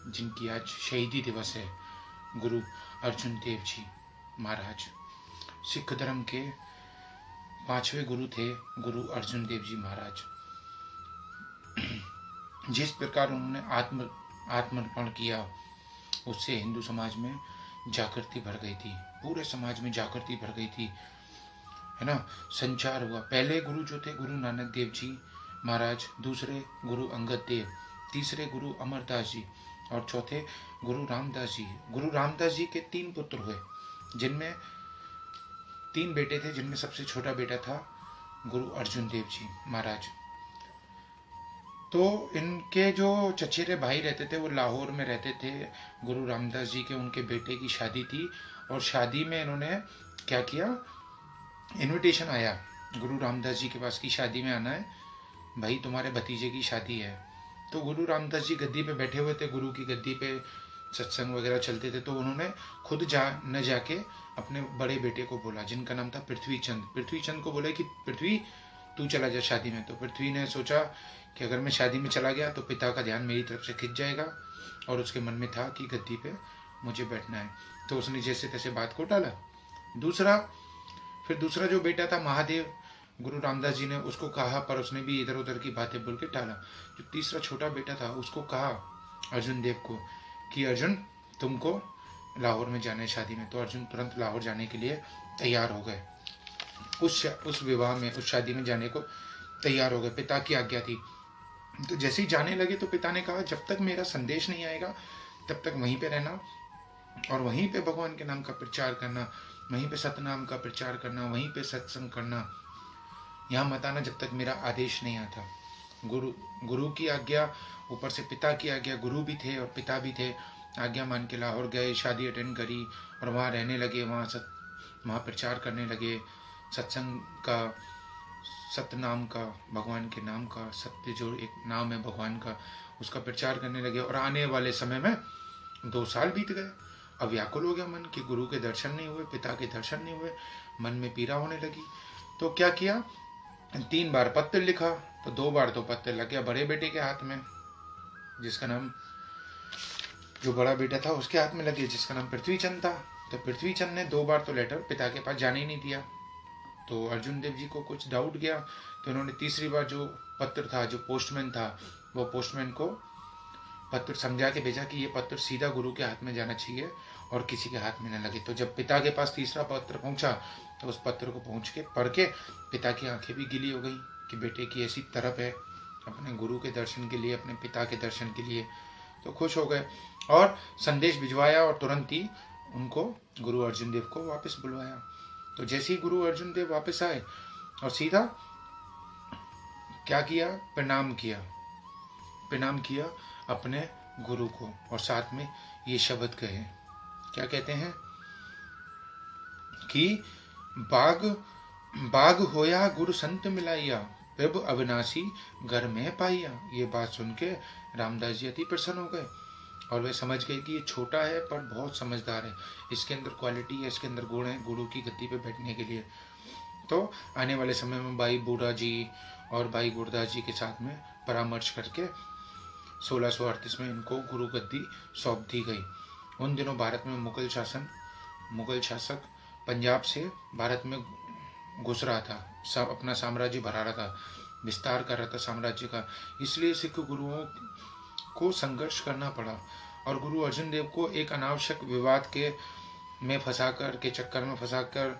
जिनकी आज शहीदी दिवस है, गुरु अर्जुन देव जी महाराज। सिख धर्म के 5वें गुरु थे गुरु अर्जुन देव जी महाराज। जिस प्रकार उन्होंने आत्मर्पण किया, उससे हिंदू समाज में जागृति भर गई थी, पूरे समाज में जागृति भर गई थी, है ना। संचार हुआ। पहले गुरु जो थे गुरु नानक देव जी महाराज, दूसरे गुरु अंगद देव, तीसरे गुरु अमरदास जी और चौथे गुरु रामदास जी। गुरु रामदास जी के 3 पुत्र हुए, जिनमें 3 बेटे थे, जिनमें सबसे छोटा बेटा था गुरु अर्जुन देव जी महाराज। तो इनके जो चचेरे भाई रहते थे वो लाहौर में रहते थे। गुरु रामदास जी के उनके बेटे की शादी थी और शादी में इन्होंने क्या किया, इनविटेशन आया गुरु रामदास जी के पास की शादी में आना है भाई, तुम्हारे भतीजे की शादी है। तो गुरु रामदास जी गद्दी पे बैठे हुए थे, गुरु की गद्दी पे सत्संग वगैरह चलते थे। तो उन्होंने खुद न जाके अपने बड़े बेटे को बोला, जिनका नाम था पृथ्वी चंद को बोले कि पृथ्वी तू चला जा शादी में। तो पृथ्वी ने सोचा कि अगर मैं शादी में चला गया तो पिता का ध्यान मेरी तरफ से खिंच जाएगा, और उसके मन में था कि गद्दी पे मुझे बैठना है। तो उसने जैसे तैसे बात को टाला। फिर दूसरा जो बेटा था महादेव, गुरु रामदास जी ने उसको कहा, पर उसने भी इधर उधर की बातें बोल के टाला। जो तीसरा छोटा बेटा था उसको कहा अर्जुन देव को कि अर्जुन तुमको लाहौर में जाना है शादी में। तो अर्जुन तुरंत लाहौर जाने के लिए तैयार हो गए, उस विवाह में, उस शादी में जाने को तैयार हो गए, पिता की आज्ञा थी। तो जैसे ही जाने लगे तो पिता ने कहा जब तक मेरा संदेश नहीं आएगा तब तक वहीं पे रहना और वहीं पे भगवान के नाम का प्रचार करना, वहीं पे सतनाम का प्रचार करना, वहीं पे सत्संग करना, यहाँ मत आना जब तक मेरा आदेश नहीं आता। गुरु की आज्ञा, ऊपर से पिता की आज्ञा, गुरु भी थे और पिता भी थे। आज्ञा मान के लाहौर गए, शादी अटेंड करी और वहाँ रहने लगे, वहाँ प्रचार करने लगे सत्संग का, सतनाम का, भगवान के नाम का, सत्य जो एक नाम है भगवान का, उसका प्रचार करने लगे। और आने वाले समय में 2 साल बीत गए। अब व्याकुल हो गया मन कि गुरु के दर्शन नहीं हुए, पिता के दर्शन नहीं हुए, मन में पीड़ा होने लगी। तो क्या किया, 3 बार पत्र लिखा। तो 2 बार तो पत्र लग गया बड़े बेटे के हाथ में, जिसका नाम, जो बड़ा बेटा था उसके हाथ में लगे, जिसका नाम पृथ्वी चंद था। तो पृथ्वी चंद ने 2 बार तो लेटर पिता के पास जाने ही नहीं दिया। तो अर्जुन देव जी को कुछ डाउट गया, तो उन्होंने तीसरी बार जो पत्र था, जो पोस्टमैन था, वो पोस्टमैन को पत्र समझा के भेजा कि ये पत्र सीधा गुरु के हाथ में जाना चाहिए और किसी के हाथ में न लगे। तो जब पिता के पास तीसरा पत्र पहुंचा तो उस पत्र को पहुंच के पढ़ के पिता की आंखें भी गीली हो गई कि बेटे की ऐसी तरफ है अपने गुरु के दर्शन के लिए, अपने पिता के दर्शन के लिए। तो खुश हो गए और संदेश भिजवाया और तुरंत ही उनको, गुरु अर्जुन देव को वापस बुलवाया। तो जैसे ही गुरु अर्जुन देव वापस आए और सीधा क्या किया, प्रणाम किया अपने गुरु को, और साथ में ये शब्द कहे, क्या कहते हैं कि बाग होया गुरु संत मिलाइया, प्रभु अविनाशी घर में पाइया। ये बात सुन के रामदास जी अति प्रसन्न हो गए और वे समझ गए कि ये छोटा है पर बहुत समझदार है, इसके अंदर क्वालिटी है, इसके अंदर गुण है गुरु की गद्दी पे बैठने के लिए। तो आने वाले समय में भाई बूढ़ा जी और भाई गुरदास जी के साथ में परामर्श करके 1638 में इनको गुरु गद्दी सौंप दी गई। उन दिनों भारत में मुगल शासक पंजाब से भारत में घुस रहा था, सब अपना साम्राज्य बढ़ा रहा था, विस्तार कर रहा था साम्राज्य का। इसलिए सिख गुरुओं को संघर्ष करना पड़ा और गुरु अर्जुन देव को एक अनावश्यक विवाद के चक्कर में फंसाकर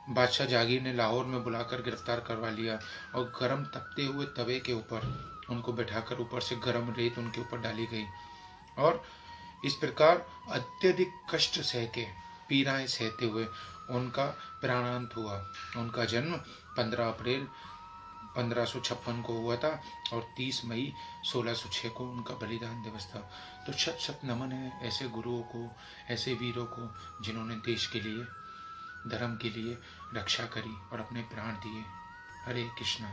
बादशाह जहांगीर ने लाहौर में बुलाकर गिरफ्तार करवा लिया और गर्म तपते हुए तवे के ऊपर उनको बैठाकर ऊपर से गर्म रेत उनके ऊपर डाली गई और इस प्रकार अत्यधिक कष्ट सह के, पीड़ाएं सहते हुए उनका प्राणांत हुआ। उनका जन्म 15 अप्रैल 1556 को हुआ था और 30 मई 1606 को उनका बलिदान दिवस था। तो शत शत नमन है ऐसे गुरुओं को, ऐसे वीरों को जिन्होंने देश के लिए, धर्म के लिए रक्षा करी और अपने प्राण दिए। हरे कृष्णा।